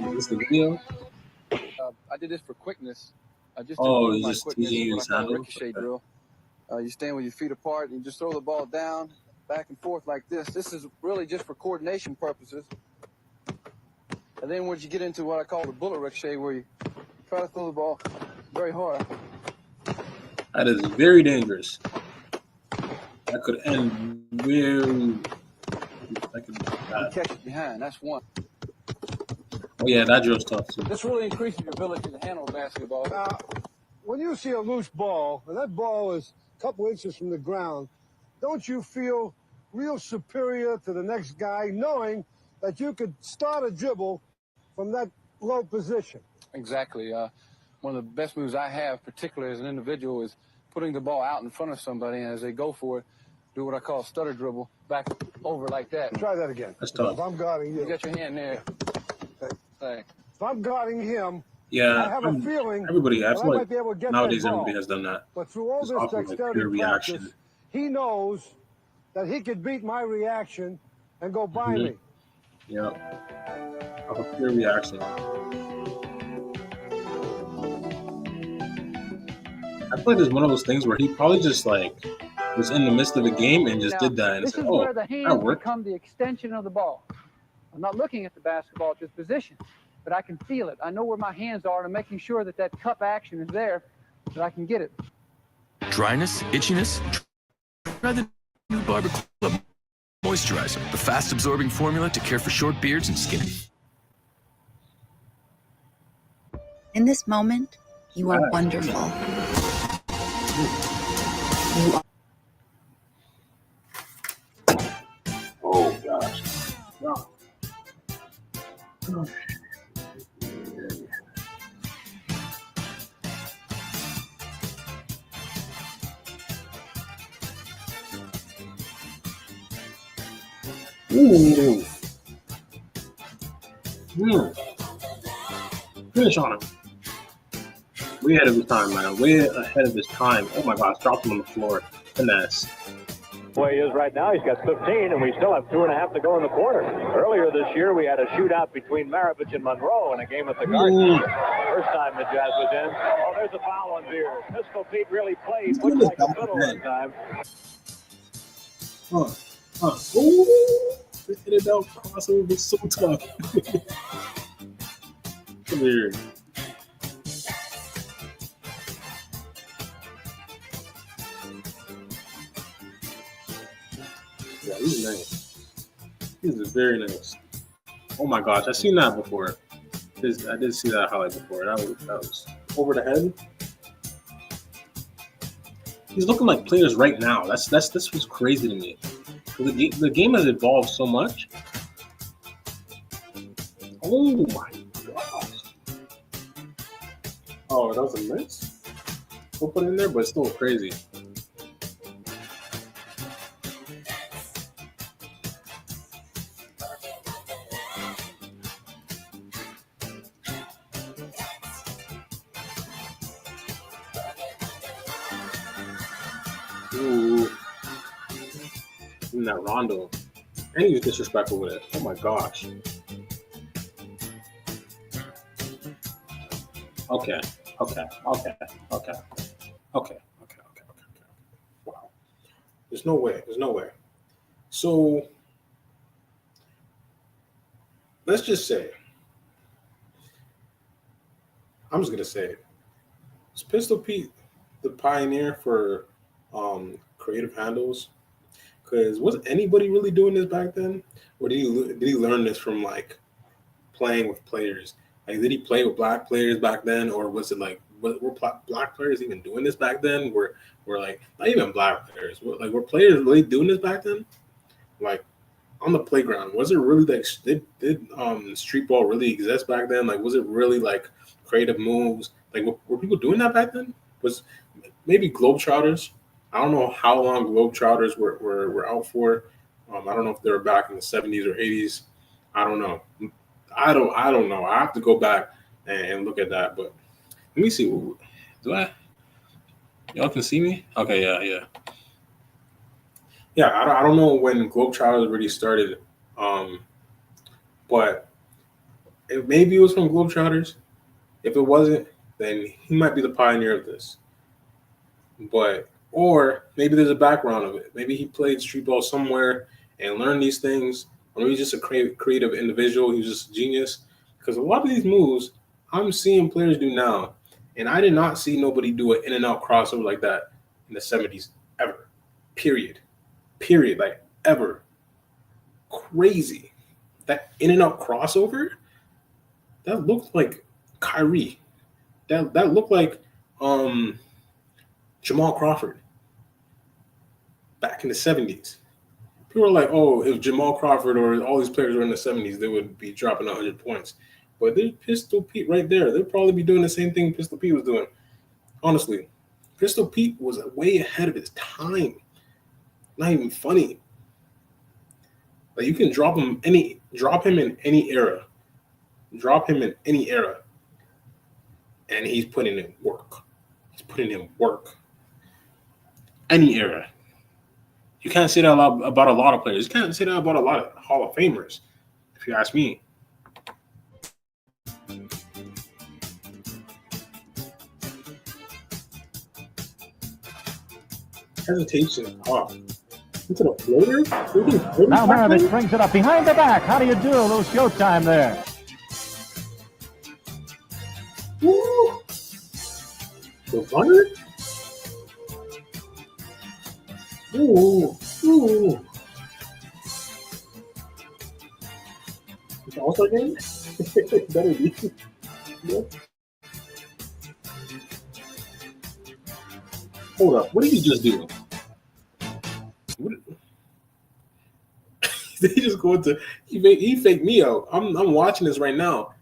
[SPEAKER 1] Is this the video?
[SPEAKER 18] I did this for quickness. I just
[SPEAKER 1] he's
[SPEAKER 18] my
[SPEAKER 1] just
[SPEAKER 18] quickness,
[SPEAKER 1] teaching you
[SPEAKER 18] what I call
[SPEAKER 1] handles?
[SPEAKER 18] ricochet drill. You stand with your feet apart and you just throw the ball down, back and forth like this. This is really just for coordination purposes. And then once you get into what I call the bullet ricochet, where you try to throw the ball very hard.
[SPEAKER 1] That is very dangerous. That could end very. That could be bad.
[SPEAKER 18] Catch it behind. That's one.
[SPEAKER 1] Oh yeah, that drill's tough too.
[SPEAKER 18] This really increases your ability to handle basketball.
[SPEAKER 17] Now, when you see a loose ball, and that ball is a couple inches from the ground, don't you feel real superior to the next guy, knowing that you could start a dribble from that low position?
[SPEAKER 18] Exactly. One of the best moves I have, particularly as an individual, is putting the ball out in front of somebody, and as they go for it, do what I call a stutter dribble, back over like that.
[SPEAKER 17] Try that again.
[SPEAKER 1] That's tough.
[SPEAKER 17] If I'm guarding you.
[SPEAKER 18] You got your hand there.
[SPEAKER 17] If I'm guarding him,
[SPEAKER 1] Yeah,
[SPEAKER 17] I have a feeling
[SPEAKER 1] everybody. I
[SPEAKER 17] that
[SPEAKER 1] feel
[SPEAKER 17] I
[SPEAKER 1] like
[SPEAKER 17] might be able to get
[SPEAKER 1] nowadays
[SPEAKER 17] that ball.
[SPEAKER 1] everybody has done that.
[SPEAKER 17] But through all
[SPEAKER 1] It's
[SPEAKER 17] this
[SPEAKER 1] off of, like,
[SPEAKER 17] dexterity
[SPEAKER 1] pure
[SPEAKER 17] practice,
[SPEAKER 1] reaction.
[SPEAKER 17] he knows that he could beat my reaction and go by me.
[SPEAKER 1] Yeah, off of pure reaction. I feel like there's one of those things where he probably just like was in the midst of a game and just did that and
[SPEAKER 19] This
[SPEAKER 1] said,
[SPEAKER 19] is
[SPEAKER 1] "Oh,
[SPEAKER 19] where the
[SPEAKER 1] that
[SPEAKER 19] hands
[SPEAKER 1] worked."
[SPEAKER 19] become the extension of the ball. I'm not looking at the basketball at this position, but I can feel it. I know where my hands are, and I'm making sure that that cup action is there, that I can get it.
[SPEAKER 20] Dryness, itchiness? Try the new Barber Club Moisturizer, the fast-absorbing formula to care for short beards and skin.
[SPEAKER 21] In this moment, you are wonderful. You are.
[SPEAKER 1] Oh gosh. Wow. Ooh. Finish on him. Way ahead of his time, man. Way ahead of his time. Oh my gosh, dropped him on the floor. Finesse.
[SPEAKER 2] Where he is right now, he's got 15, and we still have 2.5 to go in the quarter. Earlier this year, we had a shootout between Maravich and Monroe in a game at the Garden. First time the Jazz was in. Oh, there's a foul on Beers. Pistol Pete really played, looked like a fiddle that time.
[SPEAKER 1] Ooh, the hit it out crossover was so tough. Come here. Yeah, he's nice. He's very nice. Oh my gosh, I've seen that before. I did see that highlight before. That was over the head. He's looking like players right now. This was crazy to me. Because
[SPEAKER 7] The game has evolved so much. Oh my gosh. Oh, that was a miss. We'll put it in there, but it's still crazy. Ooh. Even that Rondo. And he was disrespectful with it. Oh my gosh. Okay. Wow. There's no way. So let's just say, I'm just gonna say, is Pistol Pete the pioneer for creative handles? Because was anybody really doing this back then, or did he learn this from like playing with players? Like, did he play with black players back then, or was it like were black players even doing this back then? Were like not even black players? Were players really doing this back then? Like on the playground, was it really like did street ball really exist back then? Like, was it really like creative moves? Like, were people doing that back then? Was maybe Globetrotters? I don't know how long Globetrotters were out for. I don't know if they were back in the 70's or 80's. I don't know. I don't know. I have to go back and look at that. But let me see. Do I? Y'all can see me? Okay, yeah. Yeah, I don't know when Globetrotters really started. But maybe it was from Globetrotters. If it wasn't, then he might be the pioneer of this. But or maybe there's a background of it. Maybe he played street ball somewhere and learned these things. Or maybe he's just a creative individual. He's just a genius. Because a lot of these moves I'm seeing players do now, and I did not see nobody do an in and out crossover like that in the 70's ever. Period. Like ever. Crazy. That in and out crossover, that looked like Kyrie. That looked like Jamal Crawford back in the 70's. People are like, oh, if Jamal Crawford or all these players were in the 70's, they would be dropping 100 points. But there's Pistol Pete right there. They'll probably be doing the same thing Pistol Pete was doing. Honestly, Pistol Pete was way ahead of his time. Not even funny. Like, you can drop him in any era. And he's putting in work. Any era. You can't say that about a lot of players. You can't say that about a lot of Hall of Famers, if you ask me. Hesitation. Into the floater?
[SPEAKER 3] Now Maravich brings it up behind the back. How do you do? A little showtime there.
[SPEAKER 7] Woo! The runner? Ooh. It's also game? Better be. Yeah. Hold up. What did he just do? Did he just go into he faked me out? I'm watching this right now.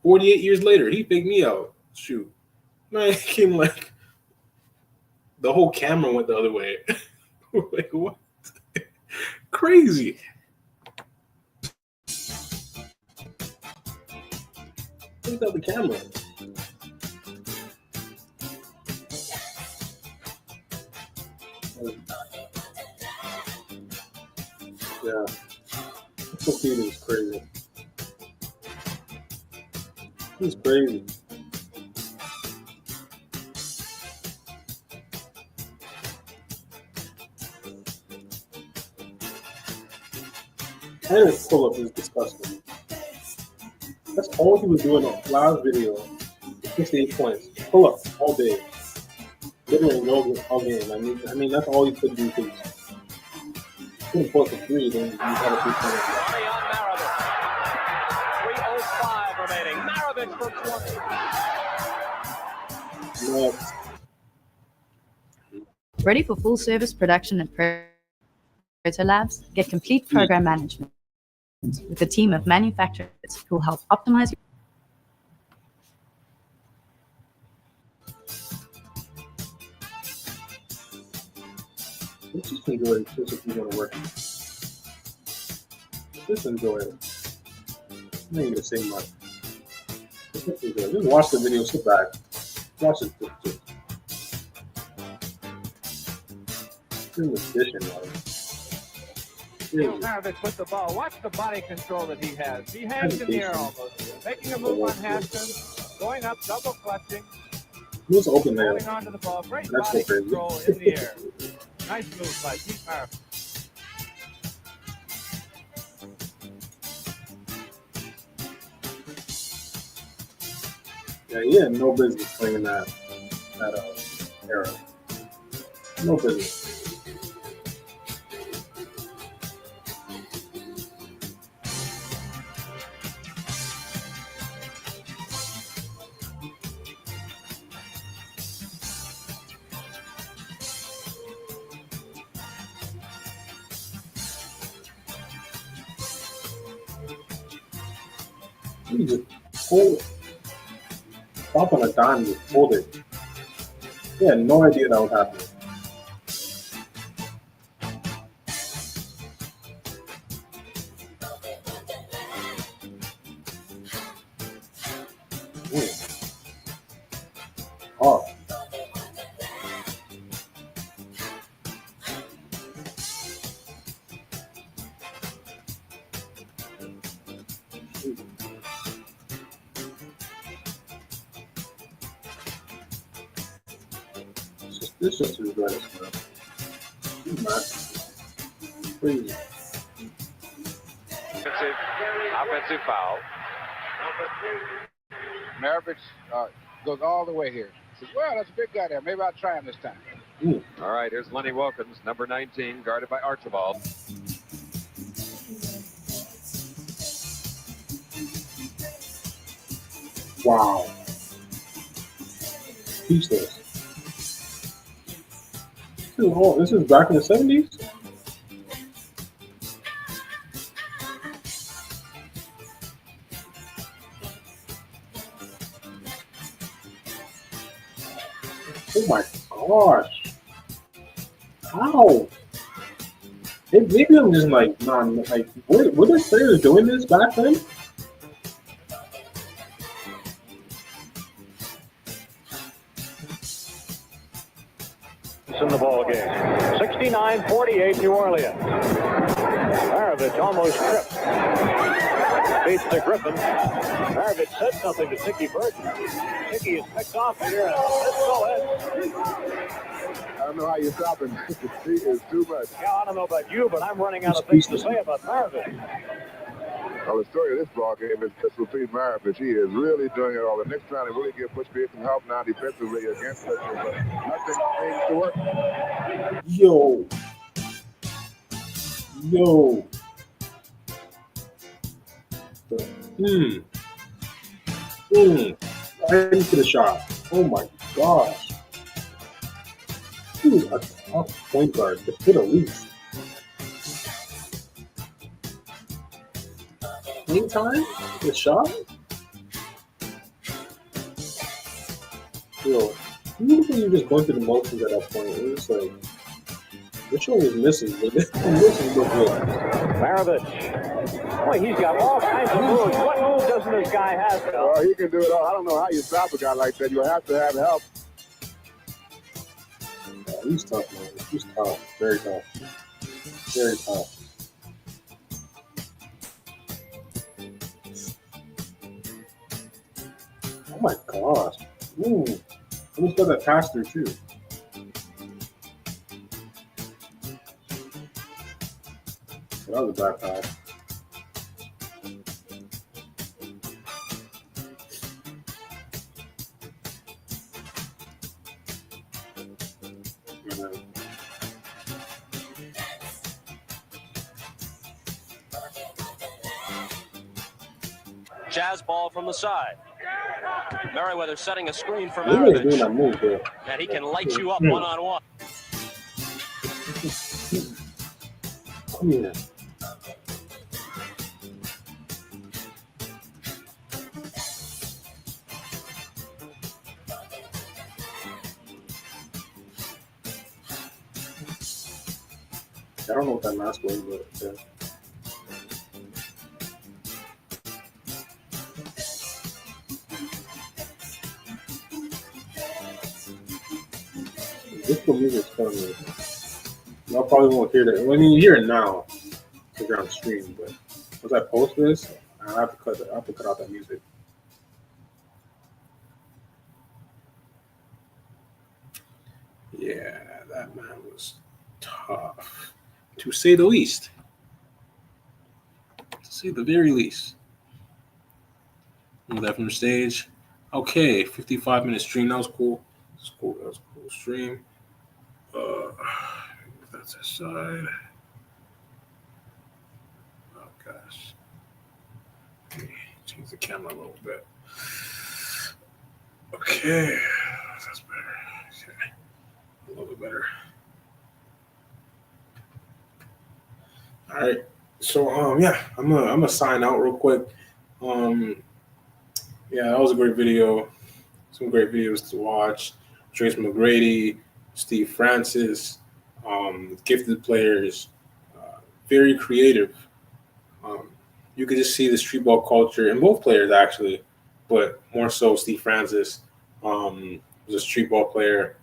[SPEAKER 7] 48 years later, he faked me out. Shoot. Man, it came like the whole camera went the other way. Like, what? Crazy. Look at the camera. Yeah. This feeling is crazy. He's crazy. And his pull-up is disgusting. That's all he was doing on last video. 68 points. Pull-up all day. Literally no all game. I mean that's all he could do. He couldn't post a 3, then you had a 3-point.
[SPEAKER 2] 3:05 remaining. Maravich for 20.
[SPEAKER 21] Ready for full service production and
[SPEAKER 6] Labs, get complete program management with a team of manufacturers who will help optimize.
[SPEAKER 7] Let's just enjoy it just if you're going to work. Just enjoy it. I'm not going to say much. Just enjoy it. Just watch the video, sit back. Watch it. Just in the vision,
[SPEAKER 2] Maravich with the ball. Watch the body control that he has. He hangs in the air almost. Making a move on Hampton. Going up, double clutching.
[SPEAKER 7] He was open there.
[SPEAKER 2] Holding on to the ball. Great
[SPEAKER 7] That's
[SPEAKER 2] body
[SPEAKER 7] so crazy.
[SPEAKER 2] control in the air. Nice move by Keith Maravich.
[SPEAKER 7] Yeah, he had no business playing that era. No business. You just hold it. Stop on a dime, you hold it. He had no idea that was happening. Oh. This just is better, man. Crazy.
[SPEAKER 12] Offensive foul. Maravich goes all the way here. Says, well, that's a big guy there. Maybe I'll try him this time.
[SPEAKER 22] All right, here's Lenny Wilkins, number 19, guarded by Archibald.
[SPEAKER 7] Wow. Speechless. Oh, this is back in the 70's? Oh my gosh. How? Maybe I'm just like, were the players doing this back then?
[SPEAKER 2] In the ball game. 69-48 New Orleans. Maravich almost tripped. Beats the Griffin. Maravich said something to Nicky Burton. Nicky is picked off here. Let's go ahead.
[SPEAKER 23] I don't know how you stop him. He is too much.
[SPEAKER 2] Yeah, I don't know about you, but I'm running out of things to say about Maravich.
[SPEAKER 23] Well, the story of this ball game is Pistol Pete Maravich. He is really doing it all. The next trying to really give Butch Beard some help now defensively against us, but nothing seems to work.
[SPEAKER 7] Yo. Right into the shot. Oh my gosh. He was a tough point guard, to say the least. Playing time? The shot? Yo, even when you're just going through the motions at that point, it was like, which one was missing? This is no good.
[SPEAKER 2] Maravich. Boy, he's got all kinds of moves. What move doesn't this guy have?
[SPEAKER 23] Oh, he can do it all. I don't know how you stop a guy like that. You have to have help.
[SPEAKER 7] Yeah, he's tough, man. He's tough. Very tough. Very tough. Oh my gosh. Almost got that pass through, too. That was a bad pass.
[SPEAKER 24] Jazz ball from the side. Merriweather setting a screen for
[SPEAKER 7] Really doing that
[SPEAKER 24] Maravich.
[SPEAKER 7] move there.
[SPEAKER 24] And he can light you up one-on-one.
[SPEAKER 7] Come here. I don't know what that mask was, but yeah. This cool music's fun. Y'all probably won't hear that. I mean, you hear it now because you're on stream, but once I post this, I have to cut it. I have to cut out that music. Yeah, that man was tough, to say the least. To say the very least. Move that from the stage. Okay, 55-minute stream. That was cool. That was a cool stream. That's aside. Oh gosh. Let me change the camera a little bit. Okay, that's better. Okay, a little bit better. All right. So yeah, I'm gonna sign out real quick. Yeah, that was a great video. Some great videos to watch. Trace McGrady, Steve Francis, gifted players, very creative. You could just see the street ball culture in both players actually, but more so Steve Francis was a street ball player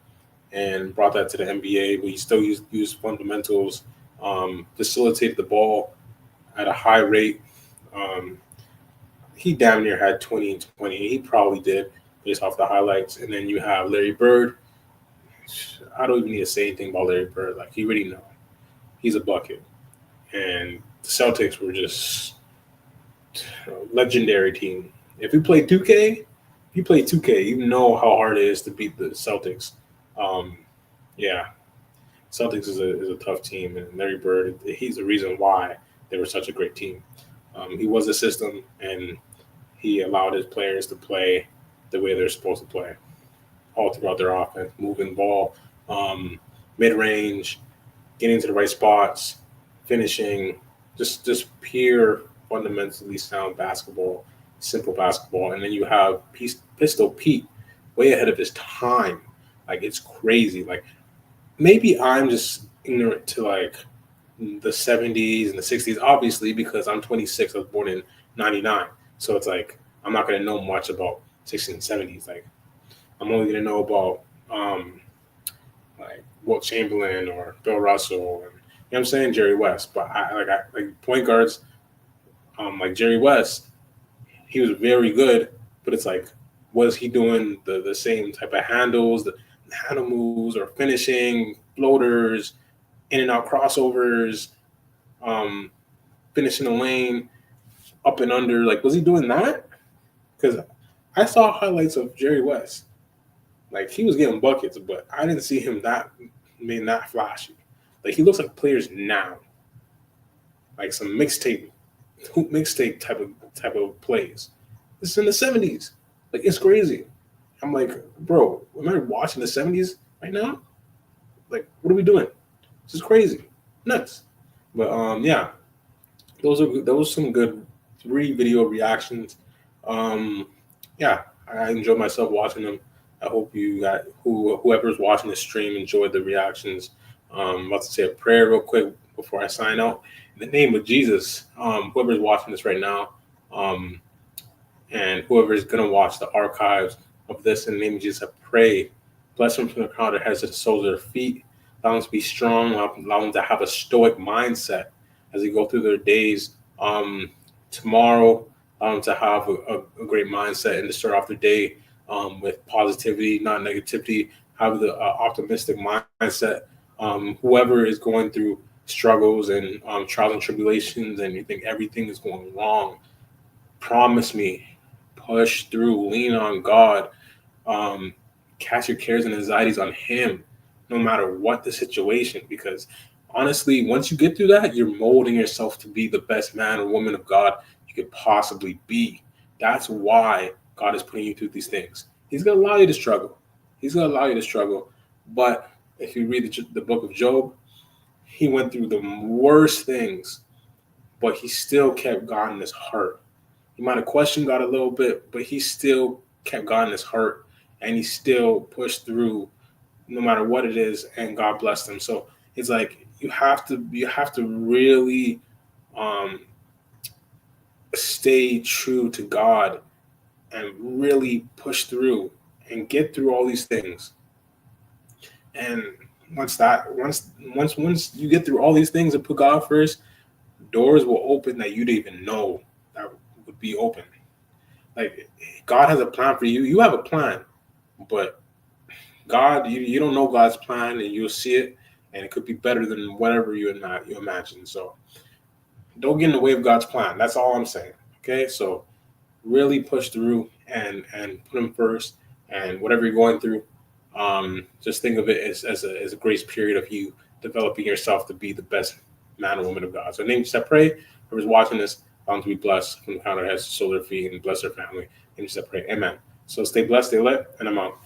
[SPEAKER 7] and brought that to the NBA, but he still used fundamentals, facilitated the ball at a high rate. He damn near had 20 and 20. He probably did based off the highlights. And then you have Larry Bird. I don't even need to say anything about Larry Bird. Like, you already know. He's a bucket. And the Celtics were just a legendary team. If you play 2K, you know how hard it is to beat the Celtics. Yeah. Celtics is a tough team. And Larry Bird, he's the reason why they were such a great team. He was a system, and he allowed his players to play the way they're supposed to play all throughout their offense, moving ball, mid-range, getting to the right spots, finishing, just pure, fundamentally sound basketball, simple basketball. And then you have Pistol Pete way ahead of his time. Like, it's crazy. Like, maybe I'm just ignorant to, like, the 70s and the 60s, obviously, because I'm 26. I was born in 99. So it's like, I'm not going to know much about 60s and 70s. Like, I'm only going to know about, like, Wilt Chamberlain or Bill Russell, and, you know what I'm saying, Jerry West. But I like point guards, like Jerry West, he was very good, but it's like, was he doing the same type of handles, the handle moves, or finishing, floaters, in and out crossovers, finishing the lane, up and under? Like, was he doing that? Because I saw highlights of Jerry West. Like, he was getting buckets, but I didn't see him that flashy. Like, he looks like players now. Like some mixtape type of plays. This is in the 70s. Like, it's crazy. I'm like, bro, am I watching the 70s right now? Like, what are we doing? This is crazy. Nuts. But yeah. Those are some good 3 video reactions. Yeah, I enjoyed myself watching them. I hope you got whoever's watching the stream enjoyed the reactions. I'm about to say a prayer real quick before I sign out. In the name of Jesus, whoever's watching this right now, and whoever's gonna watch the archives of this, in the name of Jesus, I pray, bless them from the crown of their heads to the soles of their feet. Allow them to be strong. Allow them to have a stoic mindset as they go through their days. Tomorrow, to have a great mindset and to start off their day with positivity, not negativity. Have the optimistic mindset. Whoever is going through struggles and trials and tribulations, and you think everything is going wrong, promise me, push through, lean on God, cast your cares and anxieties on Him, no matter what the situation. Because honestly, once you get through that, you're molding yourself to be the best man or woman of God you could possibly be. That's why God is putting you through these things. He's going to allow you to struggle. But if you read the book of Job,
[SPEAKER 1] He went through the worst things, but he still kept God in his heart. He might have questioned God a little bit, but he still kept God in his heart, and he still pushed through no matter what it is, and God blessed him. So it's like you have to really stay true to God and really push through and get through all these things. And once you get through all these things and put God first, doors will open that you didn't even know that would be open. Like, God has a plan for you. You have a plan, but God, you don't know God's plan, and you'll see it, and it could be better than whatever you imagine. So don't get in the way of God's plan. That's all I'm saying. Okay, so really push through and put Him first, and whatever you're going through, just think of it as a grace period of you developing yourself to be the best man or woman of God. So in the name of Jesus, I pray whoever's watching this, to be blessed from the crown of their heads to the sole of their feet, and bless their family. In Jesus, I pray. Amen. So stay blessed, stay lit, and I'm out.